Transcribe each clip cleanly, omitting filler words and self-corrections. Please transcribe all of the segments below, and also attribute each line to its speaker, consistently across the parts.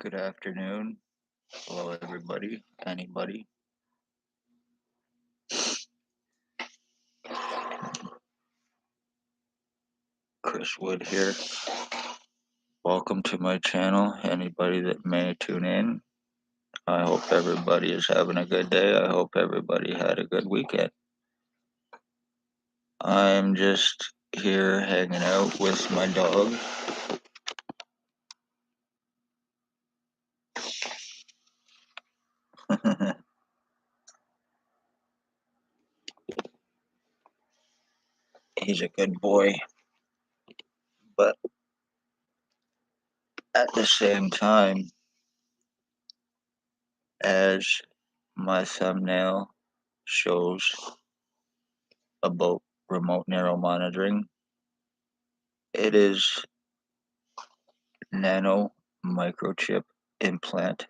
Speaker 1: Good afternoon. Hello, everybody. Anybody. Chris Wood here. Welcome to my channel. Anybody that may tune in. I hope everybody is having a good day. I hope everybody had a good weekend. I'm just here hanging out with my dog. He's a good boy. But at the same time, as my thumbnail shows about remote neural monitoring, it is nano microchip implant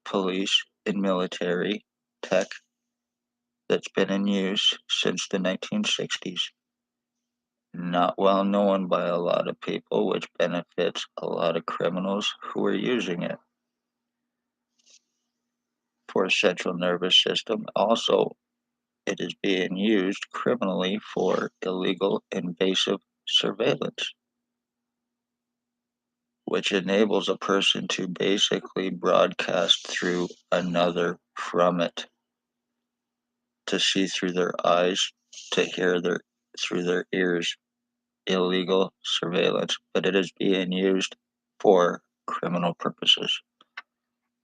Speaker 1: police and military tech that's been in use since the 1960s. Not well known by a lot of people, which benefits a lot of criminals who are using it for central nervous system. Also, it is being used criminally for illegal invasive surveillance, which enables a person to basically broadcast through another from it, to see through their eyes, to hear through their ears. Illegal surveillance, but it is being used for criminal purposes.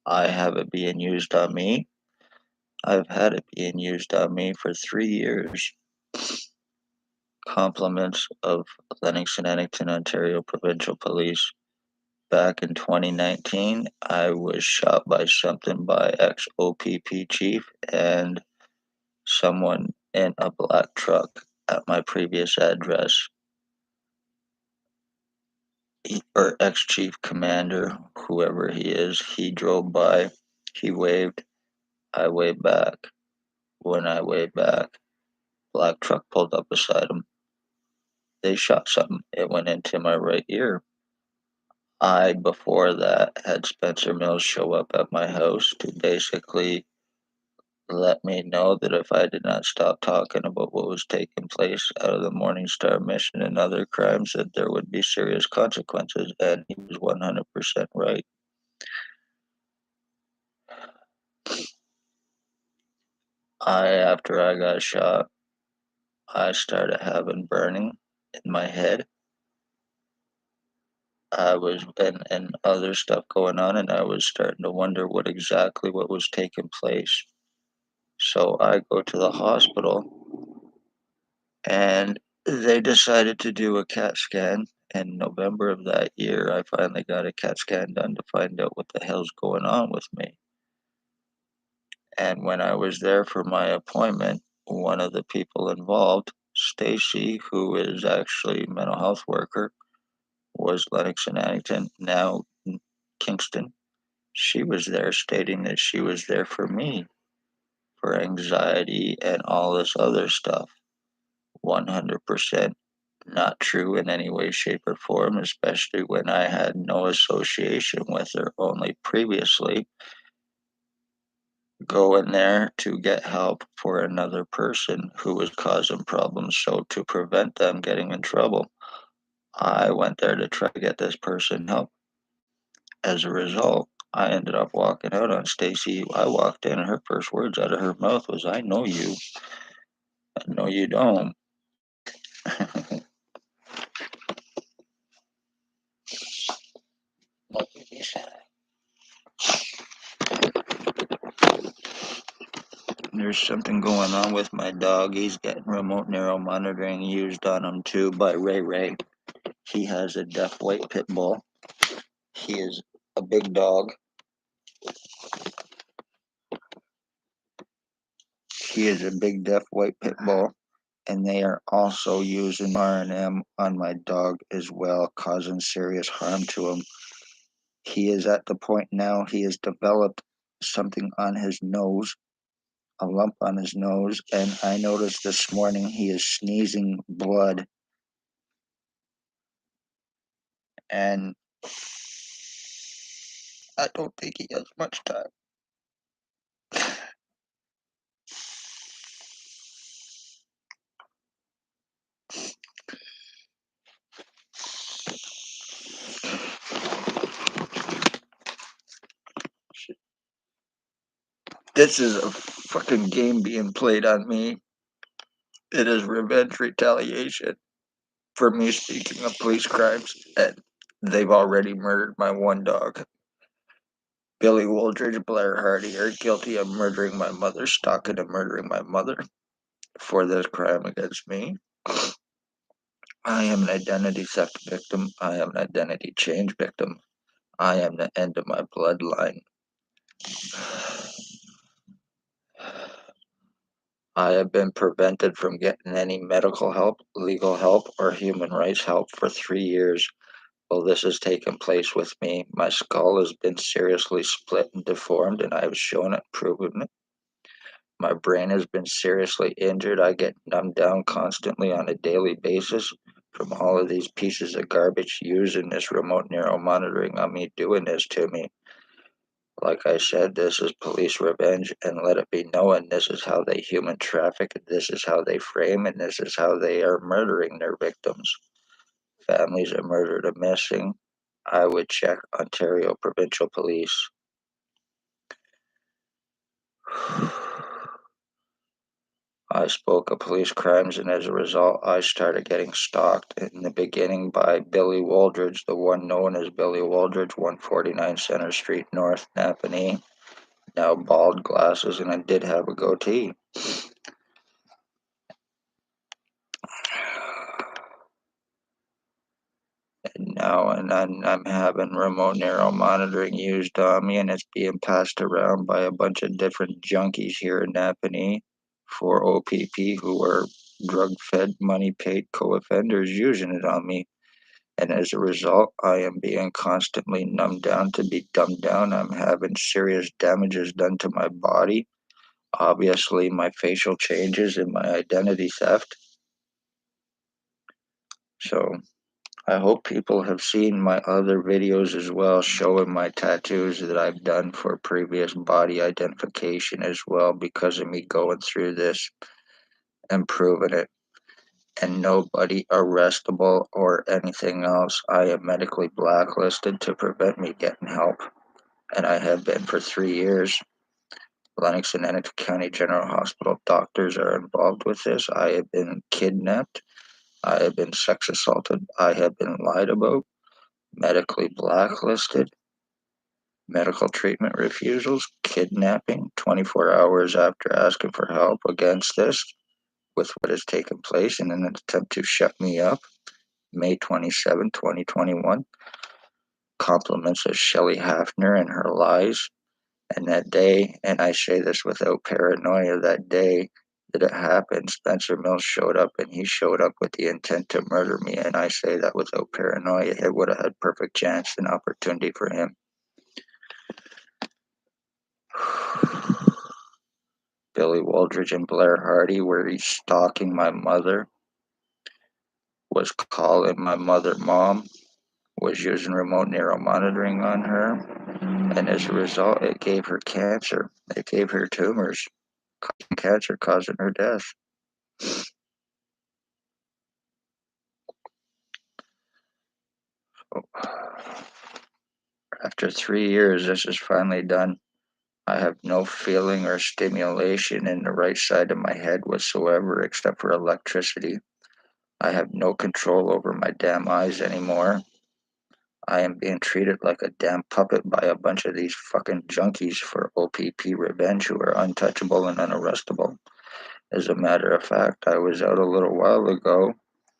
Speaker 1: I have it being used on me. I've had it being used on me for 3 years. Compliments of Lennox and Addington, Ontario Provincial Police. Back in 2019, I was shot by something by ex-O.P.P chief and someone in a black truck at my previous address. Or ex-chief commander, whoever he is, he drove by, he waved, I waved back. When I waved back, black truck pulled up beside him. They shot something. It went into my right ear. I, before that, had Spencer Mills show up at my house to basically let me know that if I did not stop talking about what was taking place out of the Morning Star mission and other crimes, that there would be serious consequences, and he was 100% right. After I got shot, I started having burning in my head. I was and other stuff going on, and I was starting to wonder what was taking place. So I go to the hospital, and they decided to do a CAT scan. In November of that year, I finally got a CAT scan done to find out what the hell's going on with me. And when I was there for my appointment, one of the people involved, Stacy, who is actually a mental health worker, was Lennox and Addington, now Kingston. She was there stating that she was there for me, for anxiety and all this other stuff. 100% not true in any way, shape, or form, especially when I had no association with her, only previously go in there to get help for another person who was causing problems. So to prevent them getting in trouble, I went there to try to get this person help. As a result, I ended up walking out on Stacy. I walked in, and her first words out of her mouth was, "I know you." "No, you don't." There's something going on with my dog. He's getting remote neural monitoring used on him too by Ray Ray. He has a deaf white pit bull. He is a big dog. He is a big deaf white pit bull, and they are also using R&M on my dog as well, causing serious harm to him. He is at the point now he has developed something on his nose, a lump on his nose, and I noticed this morning he is sneezing blood. And I don't think he has much time. This is a fucking game being played on me. It is revenge retaliation for me speaking of police crimes, and they've already murdered my one dog. Billy Wooldridge, Blair Hardy are guilty of murdering my mother, stalking and murdering my mother for this crime against me. I am an identity theft victim. I am an identity change victim. I am the end of my bloodline. I have been prevented from getting any medical help, legal help, or human rights help for 3 years. While this has taken place with me, my skull has been seriously split and deformed, and I have shown it, proven it. My brain has been seriously injured. I get numbed down constantly on a daily basis from all of these pieces of garbage using this remote neural monitoring on me, doing this to me. Like I said, this is police revenge, and let it be known this is how they human traffic, this is how they frame, and this is how they are murdering their victims. Families are murdered or missing. I would check Ontario provincial police. I spoke of police crimes, and as a result, I started getting stalked in the beginning by Billy Wooldridge, the one known as Billy Wooldridge, 149 Center Street North, Napanee. Now bald, glasses, and I did have a goatee. And now and then I'm having remote neural monitoring used on me, and it's being passed around by a bunch of different junkies here in Napanee for O.P.P who are drug-fed, money-paid co-offenders using it on me. And as a result, I am being constantly numbed down to be dumbed down. I'm having serious damages done to my body. Obviously, my facial changes and my identity theft. So I hope people have seen my other videos as well, showing my tattoos that I've done for previous body identification as well, because of me going through this and proving it. And nobody arrestable or anything else. I am medically blacklisted to prevent me getting help, and I have been for 3 years. Lennox and Enoch County General Hospital doctors are involved with this. I have been kidnapped. I have been sex assaulted. I have been lied about, medically blacklisted, medical treatment refusals, kidnapping 24 hours after asking for help against this with what has taken place in an attempt to shut me up. May 27, 2021. Compliments of Shelley Hafner and her lies. And that day, and I say this without paranoia, that day that it happened, Spencer Mills showed up, and he showed up with the intent to murder me. And I say that without paranoia. It would have had perfect chance and opportunity for him. Billy Wooldridge and Blair Hardy were stalking my mother, was calling my mother mom, was using remote neural monitoring on her, and as a result, it gave her cancer. It gave her tumors, cancer causing her death. After 3 years, this is finally done. I have no feeling or stimulation in the right side of my head whatsoever except for electricity. I have no control over my damn eyes anymore. I am being treated like a damn puppet by a bunch of these fucking junkies for O.P.P revenge who are untouchable and unarrestable. As a matter of fact, I was out a little while ago,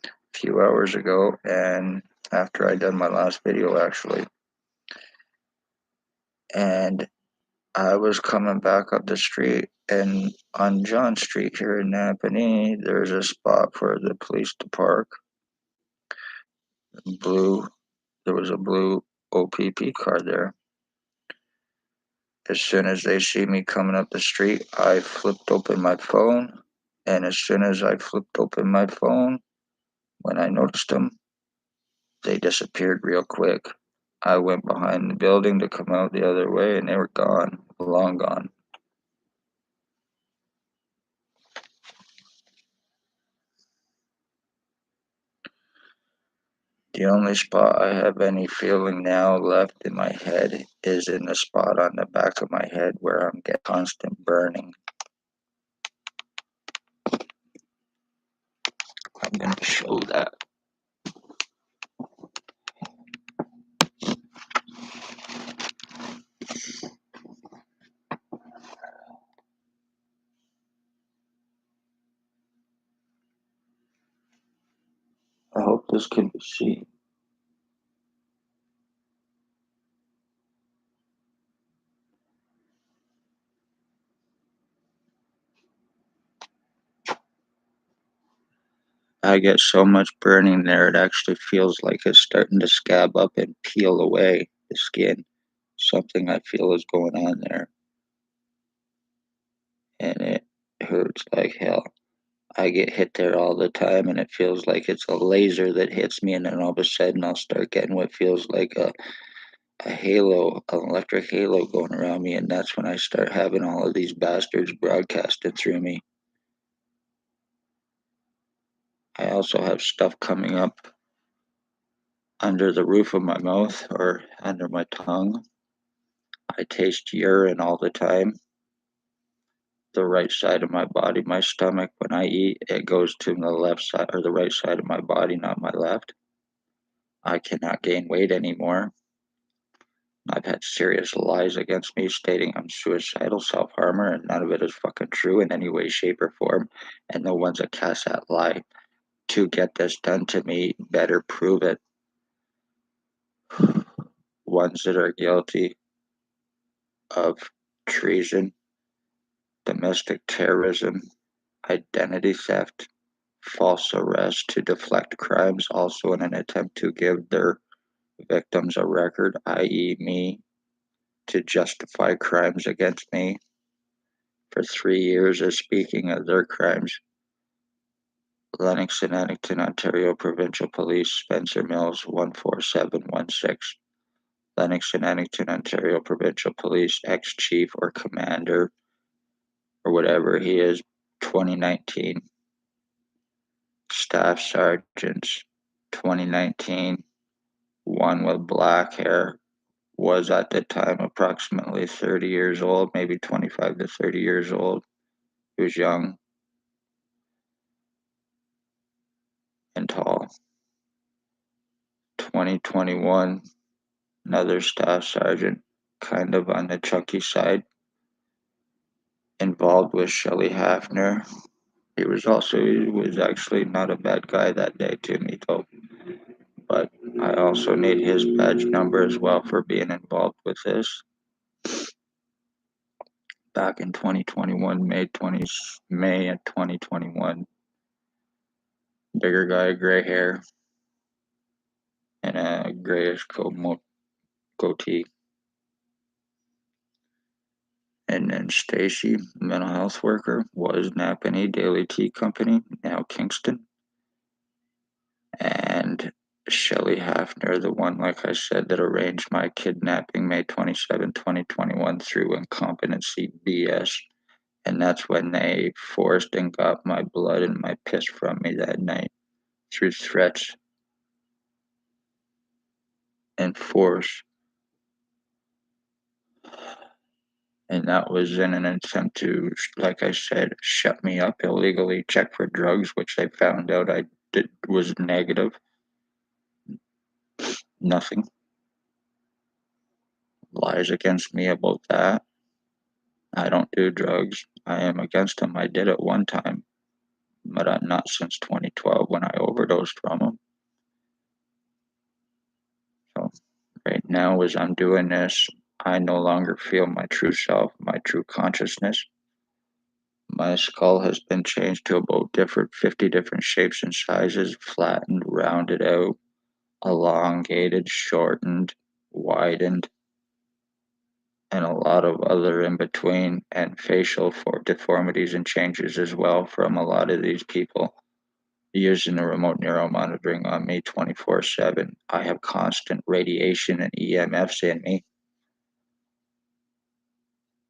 Speaker 1: a few hours ago, and after I done my last video actually, and I was coming back up the street, and on John Street here in Napanee, there's a spot for the police to park. There was a blue O.P.P car there. As soon as they see me coming up the street, I flipped open my phone, and as soon as I flipped open my phone, when I noticed them, they disappeared real quick. I went behind the building to come out the other way, and they were gone, long gone. The only spot I have any feeling now left in my head is in the spot on the back of my head where I'm getting constant burning. I'm going to show that. I hope this can be seen. I get so much burning there, it actually feels like it's starting to scab up and peel away the skin. Something I feel is going on there, and it hurts like hell. I get hit there all the time, and it feels like it's a laser that hits me, and then all of a sudden I'll start getting what feels like a halo, an electric halo going around me, and that's when I start having all of these bastards broadcasting through me. I also have stuff coming up under the roof of my mouth or under my tongue. I taste urine all the time. The right side of my body, my stomach, when I eat, it goes to the left side or the right side of my body, not my left. I cannot gain weight anymore. I've had serious lies against me stating I'm suicidal, self harmer, and none of it is fucking true in any way, shape, or form. And the ones that cast that lie to get this done to me better prove it. Ones that are guilty of treason, domestic terrorism, identity theft, false arrest to deflect crimes, also in an attempt to give their victims a record, i.e., me, to justify crimes against me for 3 years as speaking of their crimes. Lennox and Addington, Ontario Provincial Police, Spencer Mills, 14716. Lennox and Addington, Ontario Provincial Police, ex-chief or commander, or whatever he is, 2019. Staff sergeants, 2019. One with black hair, was at the time approximately 30 years old, maybe 25 to 30 years old. He was young and tall. 2021, another staff sergeant, kind of on the chunky side, involved with Shelley Hafner. He was actually not a bad guy that day to me though. But I also need his badge number as well for being involved with this. Back in 2021, May of 2021. Bigger guy, gray hair, and a grayish goatee. And then Stacy, mental health worker, was Napanee Daily Tea Company, now Kingston. And Shelley Hafner, the one, like I said, that arranged my kidnapping May 27, 2021 through incompetency BS. And that's when they forced and got my blood and my piss from me that night through threats and force. And that was in an attempt to, like I said, shut me up illegally, check for drugs, which they found out I did was negative. Nothing. Lies against me about that. I don't do drugs. I am against them. I did it one time, but not since 2012 when I overdosed from them. So right now, as I'm doing this, I no longer feel my true self, my true consciousness. My skull has been changed to about 50 different shapes and sizes, flattened, rounded out, elongated, shortened, widened, and a lot of other in between, and facial for deformities and changes as well from a lot of these people. using the remote neuro monitoring on me 24/7. I have constant radiation and EMFs in me.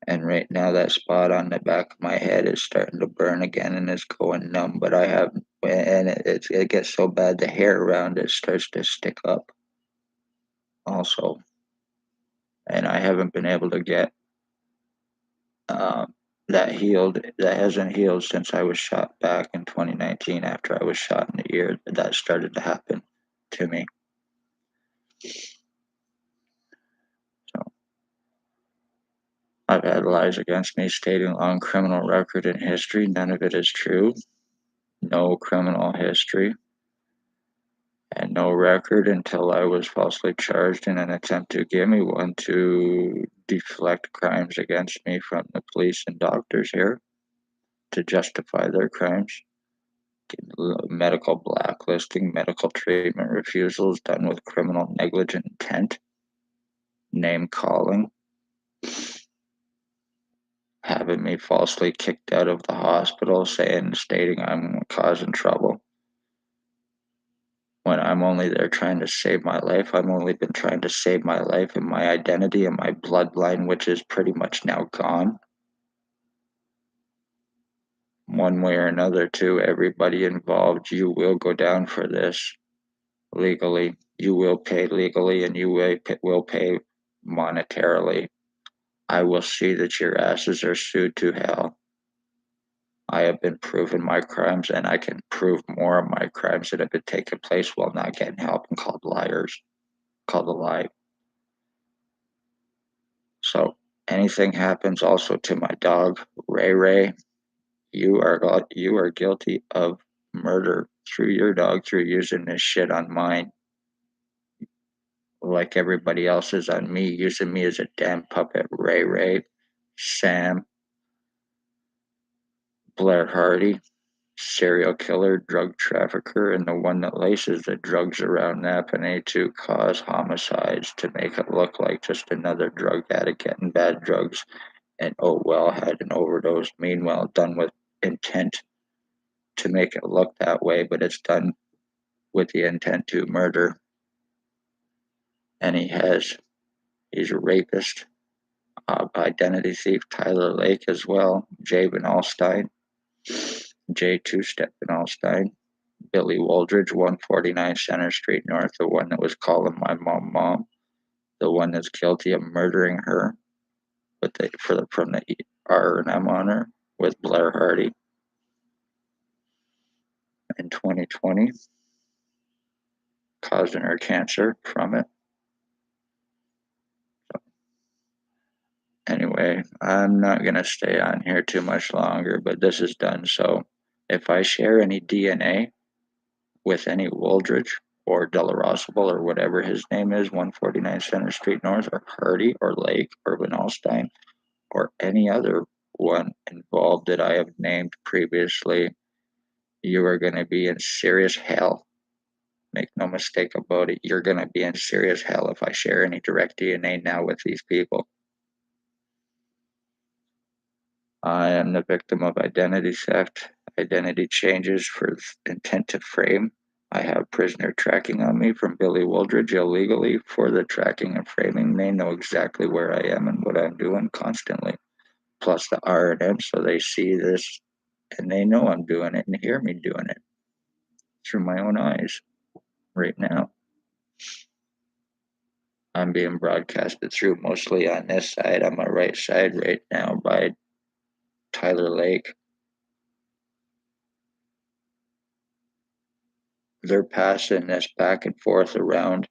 Speaker 1: And right now that spot on the back of my head is starting to burn again and it's going numb, but it gets so bad the hair around it starts to stick up also. And I haven't been able to get uh, that hasn't healed since I was shot back in 2019 after I was shot in the ear. That started to happen to me. So I've had lies against me stating long criminal record and history. None of it is true. No criminal history and no record until I was falsely charged in an attempt to give me one to deflect crimes against me from the police and doctors here to justify their crimes. Medical blacklisting, medical treatment refusals done with criminal negligent intent, name calling, having me falsely kicked out of the hospital, stating I'm causing trouble. When I'm only there trying to save my life, I've only been trying to save my life and my identity and my bloodline, which is pretty much now gone. One way or another, to everybody involved, you will go down for this legally. You will pay legally and you will pay monetarily. I will see that your asses are sued to hell. I have been proven my crimes and I can prove more of my crimes that have been taking place while not getting help and called liars, called a lie. So anything happens also to my dog, Ray Ray, you are guilty of murder through your dog through using this shit on mine, like everybody else is on me, using me as a damn puppet. Ray Ray, Sam, Blair Hardy, serial killer, drug trafficker, and the one that laces the drugs around Napanee to cause homicides to make it look like just another drug addict getting bad drugs and oh well had an overdose. Meanwhile, done with intent to make it look that way, but it's done with the intent to murder. And he's a rapist, identity thief, Tyler Lake as well, Jay VANALSTINE, Jay Two-Step VANALSTINE, Billy Wooldridge, 149 Center Street North, the one that was calling my mom, the one that's guilty of murdering her, but from the R&M on her with Blair Hardy in 2020, causing her cancer from it. Anyway, I'm not going to stay on here too much longer, but this is done. So if I share any DNA with any Wooldridge or Delarosable or whatever his name is, 149 Center Street North, or Hardy or Lake or VANALSTINE, or any other one involved that I have named previously, you are going to be in serious hell. Make no mistake about it. You're going to be in serious hell if I share any direct DNA now with these people. I am the victim of identity theft, identity changes for intent to frame. I have prisoner tracking on me from Billy Wooldridge illegally for the tracking and framing. They know exactly where I am and what I'm doing constantly. Plus the R&M, so they see this and they know I'm doing it and hear me doing it through my own eyes right now. I'm being broadcasted through mostly on this side, on my right side right now by Tyler Lake. They're passing this back and forth around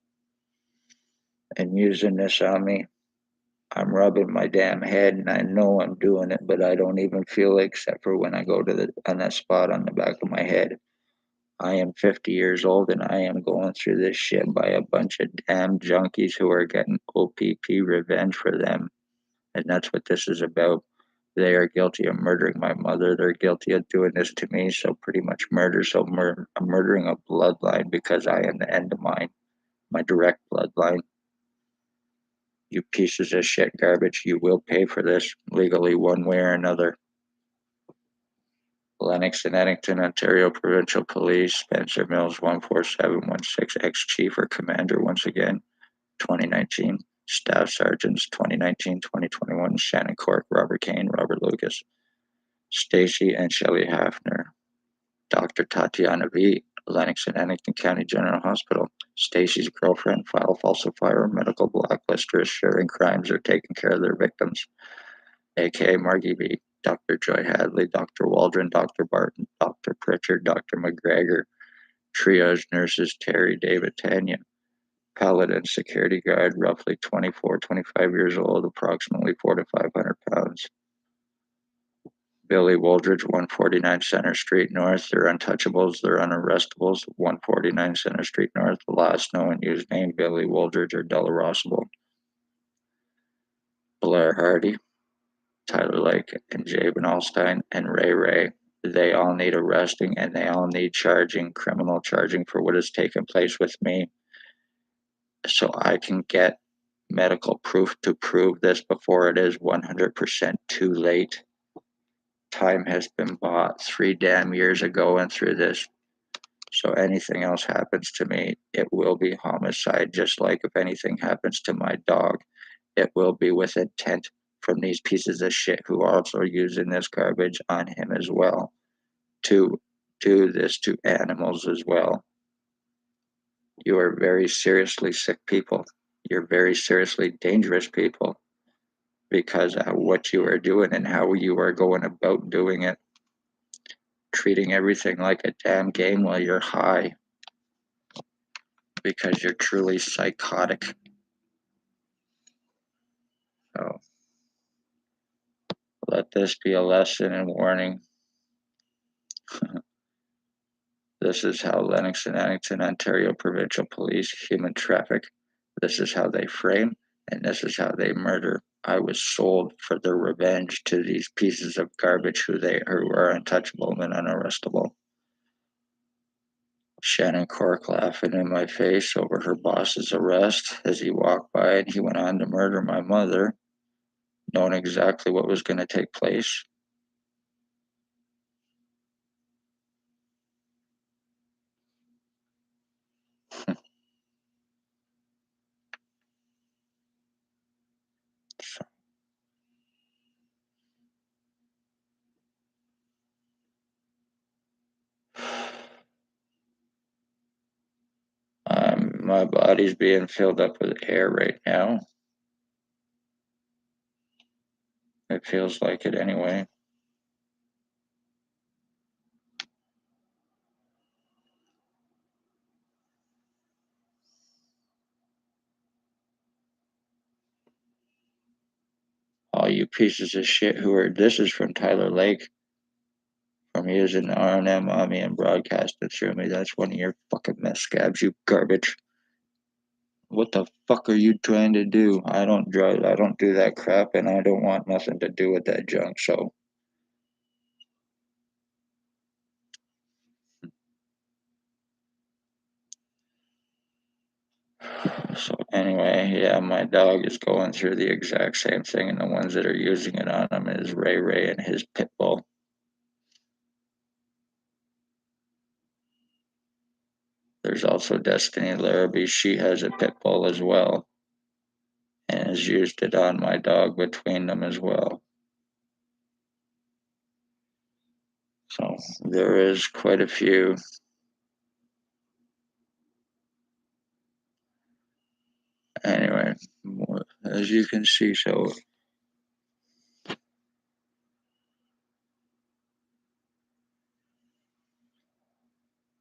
Speaker 1: and using this on me. I'm rubbing my damn head and I know I'm doing it, but I don't even feel it except for when I go to on that spot on the back of my head. I am 50 years old and I am going through this shit by a bunch of damn junkies who are getting O.P.P revenge for them. And that's what this is about. They are guilty of murdering my mother. They're guilty of doing this to me. So pretty much murder. So I'm murdering a bloodline because I am the end of my direct bloodline. You pieces of shit garbage. You will pay for this legally one way or another. Lennox and Eddington, Ontario Provincial Police, Spencer Mills, 14716, ex-chief or commander once again, 2019. Staff Sergeants, 2019, 2021, Shannon Cork, Robert Kane, Robert Lucas. Stacy and Shelley Hafner. Dr. Tatiana V., Lennox and Eddington County General Hospital. Stacy's girlfriend, file falsifier, medical blacklister, sharing crimes or taking care of their victims. A.K.A. Margie B., Dr. Joy Hadley, Dr. Waldron, Dr. Barton, Dr. Pritchard, Dr. McGregor. Triage nurses Terry, David, Tanya. Paladin, security guard, roughly 24, 25 years old, approximately 400 to 500 pounds. Billy Wooldridge, 149 Center Street North. They're untouchables. They're unarrestables. 149 Center Street North. The last known used name, Billy Wooldridge or Delarosable. Blair Hardy, Tyler Lake, and Jay VANALSTINE, and Ray Ray. They all need arresting, and they all need criminal charging for what has taken place with me, so I can get medical proof to prove this before it is 100% too late. Time has been bought 3 damn years ago and through this. So anything else happens to me, it will be homicide, just like if anything happens to my dog, it will be with intent from these pieces of shit who are also using this garbage on him as well, to do this to animals as well. You are very seriously sick people. You're very seriously dangerous people because of what you are doing and how you are going about doing it. Treating everything like a damn game while you're high because you're truly psychotic. So let this be a lesson and warning. This is how Lennox and Eddington, Ontario Provincial Police human traffic. This is how they frame, and this is how they murder. I was sold for their revenge to these pieces of garbage who are untouchable and unarrestable. Shannon Cork laughing in my face over her boss's arrest as he walked by, and he went on to murder my mother, knowing exactly what was going to take place. My body's being filled up with air right now. It feels like it anyway. All you pieces of shit this is from Tyler Lake, from using R&M on me and broadcasting through me. That's one of your fucking mess scabs, you garbage. What the fuck are you trying to do? I don't drive, I don't do that crap, and I don't want nothing to do with that junk, so. So anyway, yeah, my dog is going through the exact same thing, and the ones that are using it on him is Ray Ray and his pit bull. There's also Destiny Larrabee. She has a pit bull as well, and has used it on my dog between them as well. So there is quite a few. Anyway, as you can see, so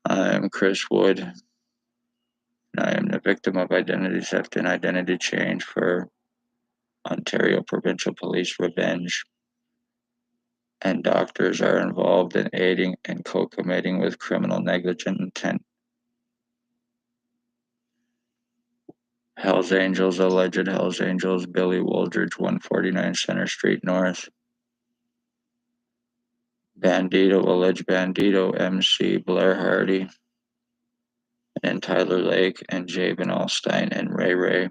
Speaker 1: I am Chris Wood, and I am the victim of identity theft and identity change for Ontario Provincial Police Revenge, and doctors are involved in aiding and co-committing with criminal negligent intent. Hells Angels, alleged Hells Angels, Billy Wooldridge, 149 Center Street North. Bandito, alleged Bandito, MC Blair Hardy, and Tyler Lake, and Jay VANALSTINE, and Ray Ray.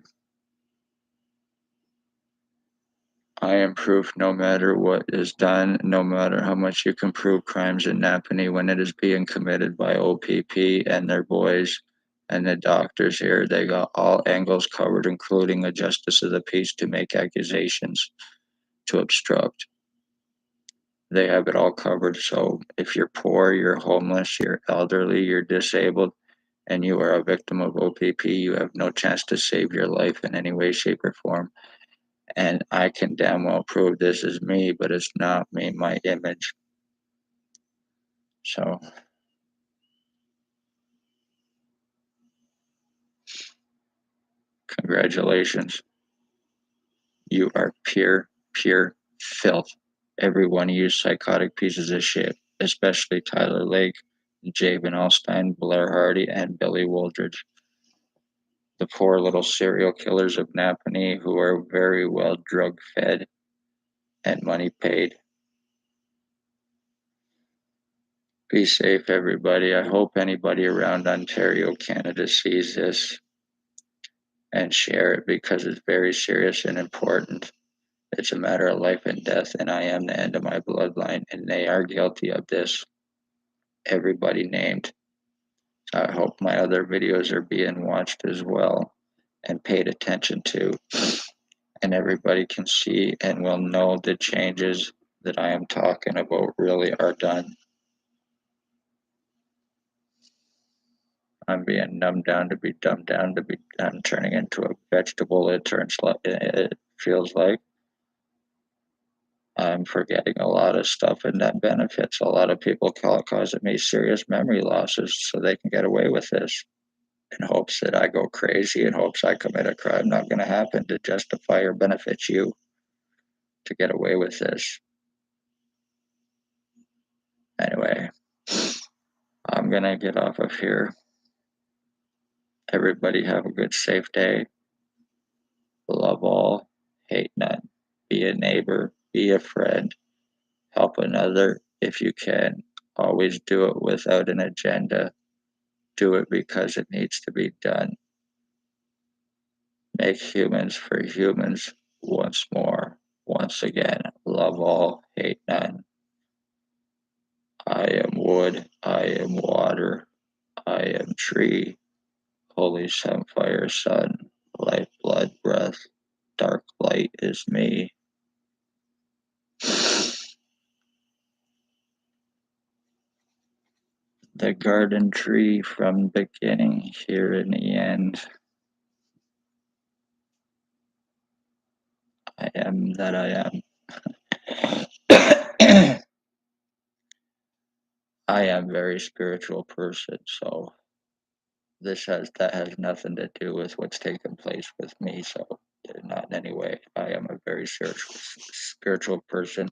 Speaker 1: I am proof no matter what is done, no matter how much you can prove crimes in Napanee when it is being committed by O.P.P and their boys and the doctors here. They got all angles covered, including a justice of the peace to make accusations to obstruct. They have it all covered. So if you're poor, you're homeless, you're elderly, you're disabled, and you are a victim of O.P.P, you have no chance to save your life in any way, shape, or form. And I can damn well prove this is me, but it's not me, my image. So, congratulations. You are pure, pure filth. Every one of you psychotic pieces of shit, especially Tyler Lake, Jay VANALSTINE, Blair Hardy, and Billy Wooldridge. The poor little serial killers of Napanee who are very well drug fed and money paid. Be safe, everybody. I hope anybody around Ontario, Canada sees this and share it because it's very serious and important. It's a matter of life and death, and I am the end of my bloodline, and they are guilty of this. Everybody named. I hope my other videos are being watched as well and paid attention to, and everybody can see and will know the changes that I am talking about really are done. I'm being numbed down to be dumbed down to be. I'm turning into a vegetable. It feels like I'm forgetting a lot of stuff, and that benefits a lot of people, causing me serious memory losses, so they can get away with this. In hopes that I go crazy, in hopes I commit a crime not going to happen to justify or benefit you to get away with this. Anyway, I'm going to get off of here. Everybody have a good, safe day. Love all, hate none. Be a neighbor, be a friend, help another if you can. Always do it without an agenda. Do it because it needs to be done. Make humans for humans once more. Once again, love all, hate none. I am wood, I am water, I am tree, holy sunfire sun, life, blood, breath, dark light is me. The garden tree from beginning, here in the end. I am that I am. I am a very spiritual person, so that has nothing to do with what's taking place with me. So not in any way. I am a very spiritual person.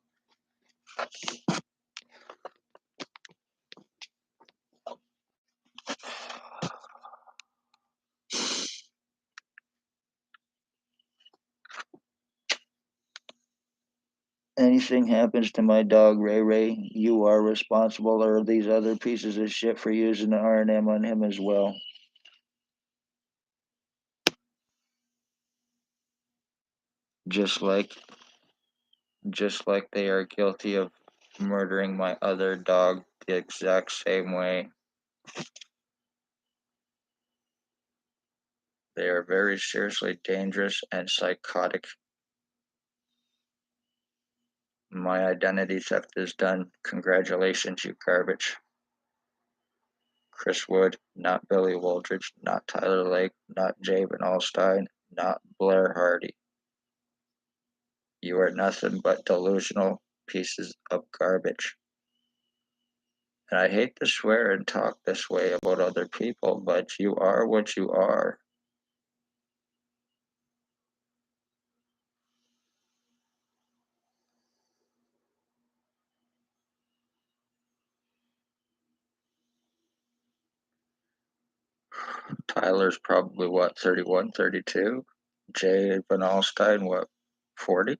Speaker 1: Anything happens to my dog Ray Ray, you are responsible, or these other pieces of shit, for using the R&M on him as well. Just like they are guilty of murdering my other dog the exact same way. They are very seriously dangerous and psychotic. My identity theft is done. Congratulations, you garbage. Chris Wood, not Billy Wooldridge, not Tyler Lake, not Jay VANALSTINE, not Blair Hardy. You are nothing but delusional pieces of garbage. And I hate to swear and talk this way about other people, but you are what you are. Tyler's probably what, 31, 32? Jay VANALSTINE, what, 40?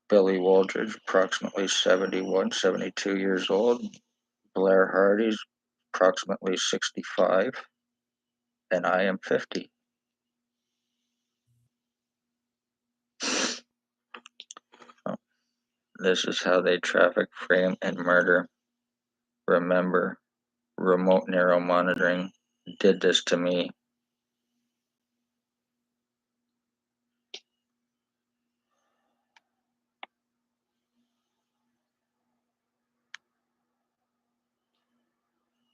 Speaker 1: Billy Wooldridge, approximately 71, 72 years old. Blair Hardy's approximately 65. And I am 50. This is how they traffic, frame, and murder. Remember, remote neural monitoring did this to me.